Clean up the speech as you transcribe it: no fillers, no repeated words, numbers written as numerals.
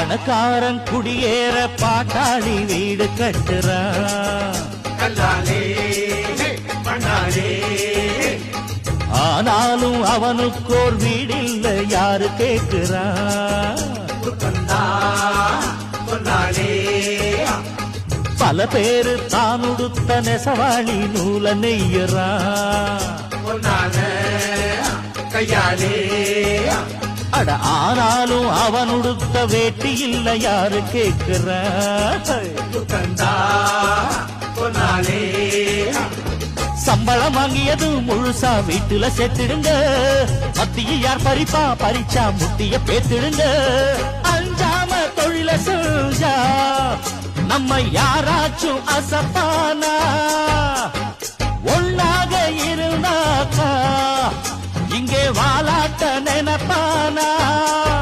பணக்காரன் குடியேற பாட்டாளி வீடு கட்டுறான். ஆனாலும் அவனுக்கோர் வீடில்ல யாரு கேட்கிறான். பல பேரு தான் உடுத்த நெசவாளி நூல நெய்யறான். அட ஆனாலும் அவன் உடுத்த வேட்டி இல்ல யாரு கேட்கிறான். சம்பளம் வாங்கியது முழுசா வீட்டுல செத்துடுங்க. மத்திய யார் பறிப்பா, பறிச்சா முட்டிய பேத்திடுங்க. அஞ்சாம தொழில செஞ்சா நம்ம யாராச்சும் அசப்பானா? ஒன்னாக இருந்தாக்கா இங்கே வாலாட்ட நினைப்பானா?